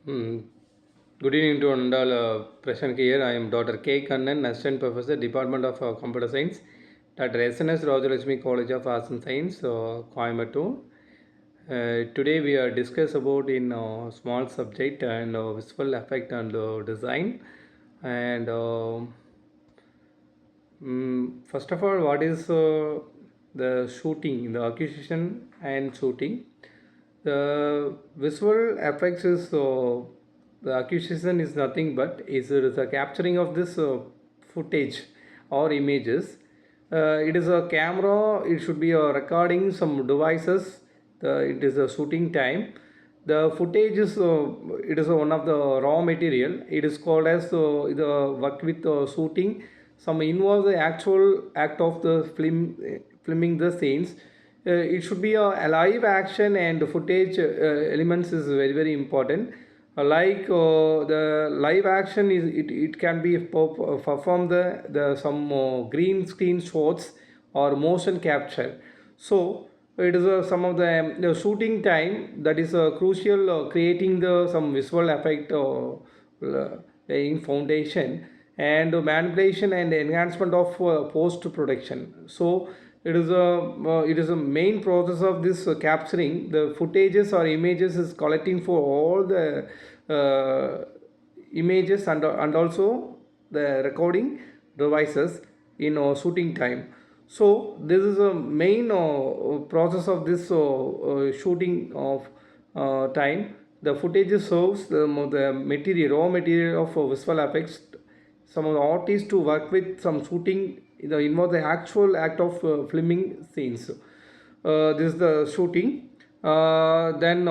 Hmm. Good evening to all present here. I am Dr. K. Kannan, Assistant Professor, Department of Computer Science, Dr. SNS Rajalakshmi College of Arts and Science, Coimbatore. Today we are discuss about in small subject and visual effect and design. And first of all, what is the shooting, the acquisition and shooting? The visual effects is the acquisition is nothing but is a capturing of this footage or images. It is a camera. It should be a recording some devices. It is a shooting time. The footage is it is one of the raw material. It is called as the work with shooting. Some involves the actual act of the filming the scenes. It should be a live action and footage elements is very important. The live action is it can be perform the some green screen shots or motion capture. So it is some of the shooting time that is crucial creating the some visual effect laying foundation and manipulation and enhancement of post production. So it is a main process of this capturing the footages or images is collecting for all the images and also the recording devices in shooting time. So this is a main process of this shooting of time. The footage serves the material, raw material of visual effects. Some of the artists to work with some shooting involve the actual act of filming scenes. This is the shooting. Then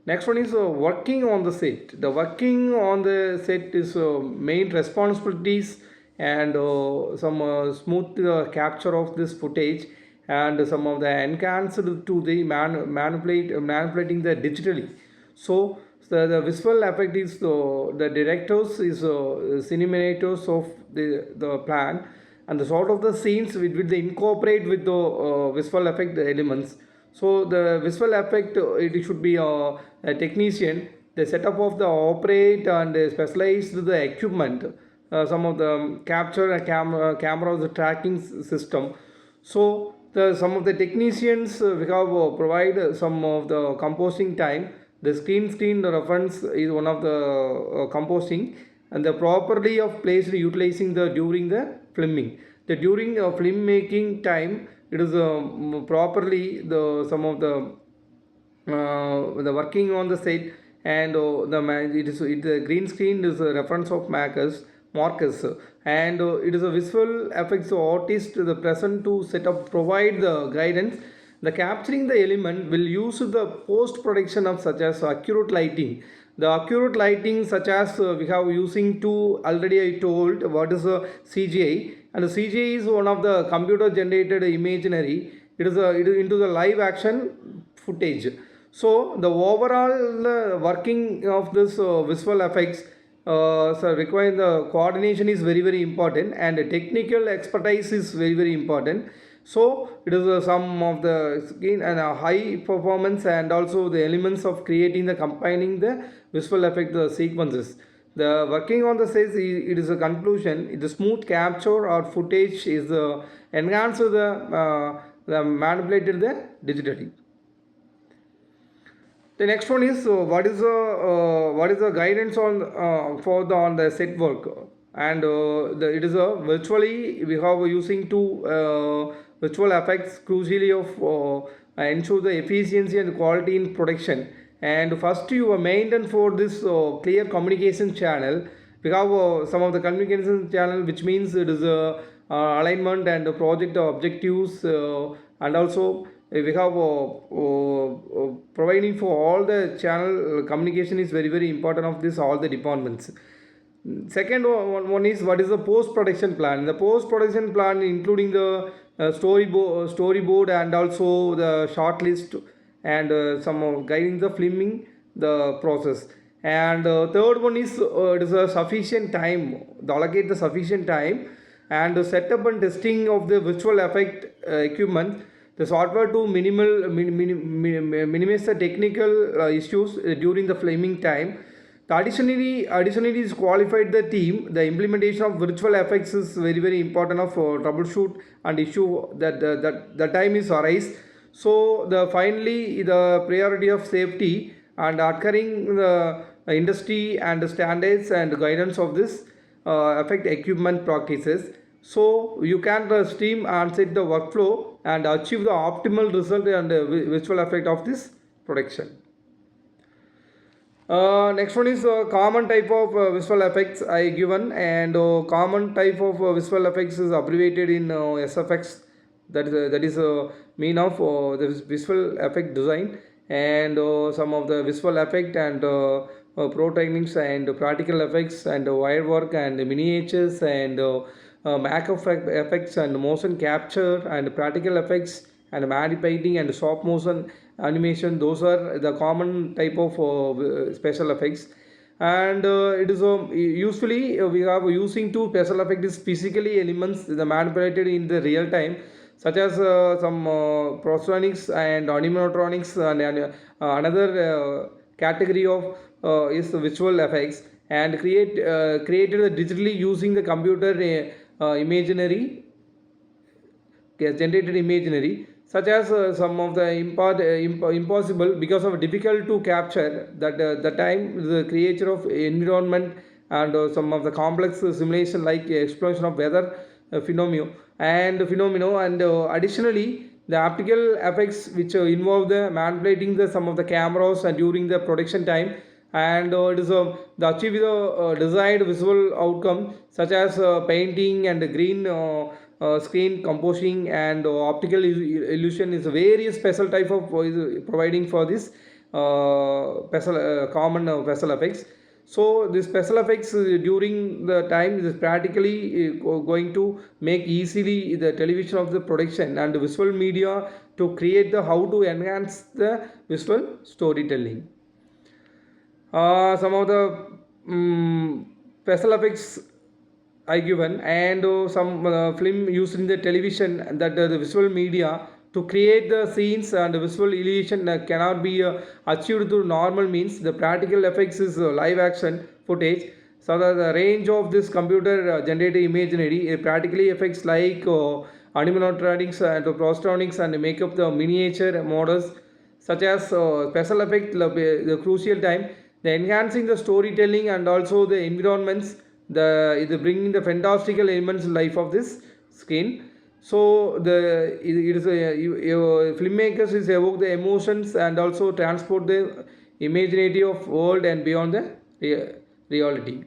next one is working on the set. The working on the set is main responsibilities and some smooth capture of this footage and some of the enhanced to the manipulating the digitally. So the visual effect is the directors is cinemators of the plan and the sort of the scenes with the incorporate with the visual effect elements. So the visual effect it should be a technician, the setup of the operate and specialized the equipment, some of the capture and camera the tracking system. So the some of the technicians we have provide some of the composing time. The screen reference is one of the composing and the properly of placed utilizing the during the filming. The during film making time it is properly the some of the working on the set and the green screen is a reference of markers and it is a visual effects artist the present to set up provide the guidance. The capturing the element will use the post production of such as accurate lighting. The accurate lighting such as we have using to already I told what is a CGI, and the CGI is one of the computer generated imaginary. It is into the live action footage. So the overall working of this visual effects so requiring the coordination is very important and technical expertise is very important. So it is some of the skin and a high performance and also the elements of creating the combining the visual effect the sequences. The working on the says it is a conclusion. The smooth capture or footage is enhanced the manipulated the digitally. The next one is what is the guidance on for the on the set work and it is a virtually we have using to virtual effects crucially of ensure the efficiency and quality in production. And first you are maintained for this clear communication channel. We have some of the communication channel which means it is a alignment and project objectives and also we have providing for all the channel communication is very important of this all the departments. Second one is what is the post production plan. The post production plan including the storyboard and also the short list and some guiding the filming the process. And third one is it is a sufficient time, the allocate the sufficient time and the setup and testing of the virtual effect equipment, the software to minimize the technical issues during the filming time. Additionally is qualified the team. The implementation of virtual effects is very important of troubleshoot and issue that the time is arise. So the finally the priority of safety and adhering the industry and standards and guidance of this effect equipment practices. So you can stream and set the workflow and achieve the optimal result and visual effect of this production. Next one is common type of visual effects I given, and common type of visual effects is abbreviated in SFX. That is mean of the visual effect design, and some of the visual effect and pro techniques and practical effects and wire work and miniatures and makeup effects and motion capture and practical effects and matte painting and stop motion animation. Those are the common type of special effects. And it is usually we have using two special effect is physically elements the manipulated in the real time, such as some prosthetics and animatronics, and another category of is the visual effects and created digitally using the computer imaginary generated imaginary, such as some of the impossible because of difficult to capture that the time the creature of environment and some of the complex simulation like explosion of weather phenomena and additionally the optical effects which involve the manipulating the some of the cameras and during the production time, and it is the achieve the desired visual outcome such as painting and green screen composing and optical illusion is a very special type of is providing for this special common special effects. So the special effects during the time is practically going to make easily the television of the production and visual media to create the how to enhance the visual storytelling. Some of the special effects I given, and some film used in the television and that the visual media to create the scenes and the visual illusion cannot be achieved through normal means. The practical effects is live action footage. So the range of this computer generated imaginary practically effects like animatronics and prosthetics and make up the miniature models such as special effect the crucial time the enhancing the storytelling and also the environments the bringing the fantastical elements in life of this screen. So it is filmmakers is evoke the emotions and also transport the imaginative of world and beyond the reality.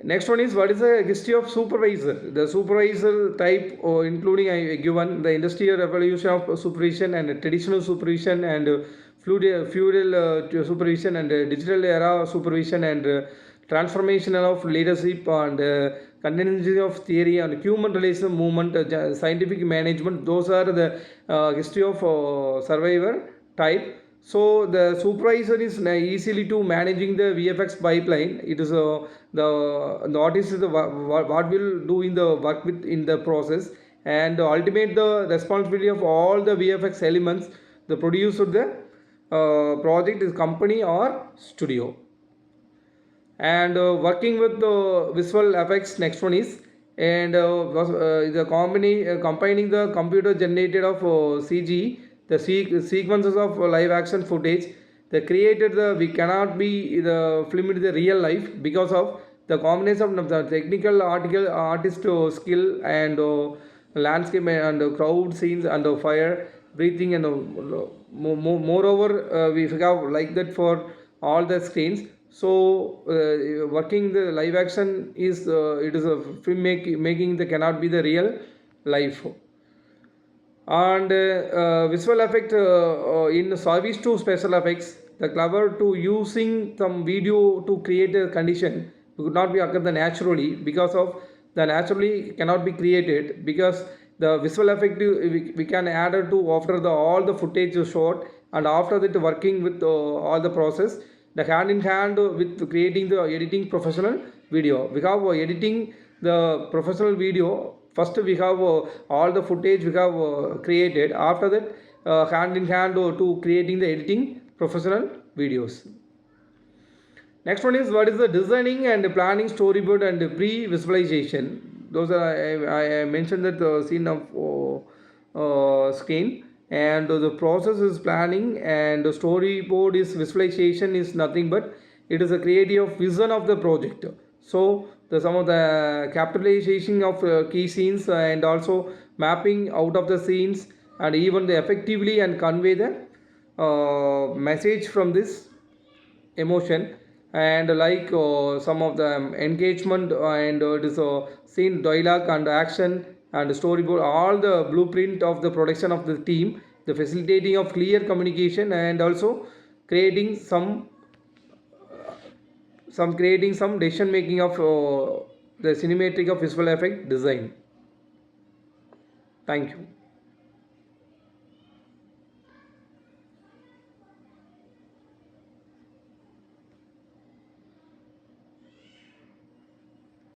Next one is what is the history of supervisor? The supervisor type, including I given the industrial revolution of supervision and traditional supervision and feudal supervision and digital era supervision and transformation of leadership and continuity of theory and human relation movement, scientific management. Those are the history of survivor type. So the supervisor is easily to managing the VFX pipeline. It is the artist is the what will do in the work with in the process and ultimate the responsibility of all the VFX elements. The producer of the project is company or studio. And working with the visual effects, next one is and the company combining the computer generated of CG the sequences of live action footage they created the we cannot be the film in the real life because of the combination of the technical article artist skill and landscape and crowd scenes and fire breathing and moreover we have like that for all the screens. So working the live action is it is a film making the cannot be the real life. And visual effect in service to special effects the clever to using some video to create a condition could not be occur the naturally because of the naturally cannot be created because the visual effect we can add it to after the all the footage is shot and after that working with all the process the hand in hand with creating the editing professional video. We have editing the professional video. First we have all the footage we have created. After that hand in hand to creating the editing professional videos. Next one is what is the designing and planning storyboard and pre-visualization. Those are I mentioned that the scene of screen, and the process is planning, and the storyboard is visualization is nothing but it is a creative vision of the project. So the some of the capitalization of key scenes, and also mapping out of the scenes, and even the effectively and convey the message from this emotion, and like some of the engagement, and it is scene dialogue and action and storyboard, all the blueprint of the production of the team, the facilitating of clear communication, and also creating some decision making of the cinematic of visual effect design. Thank you.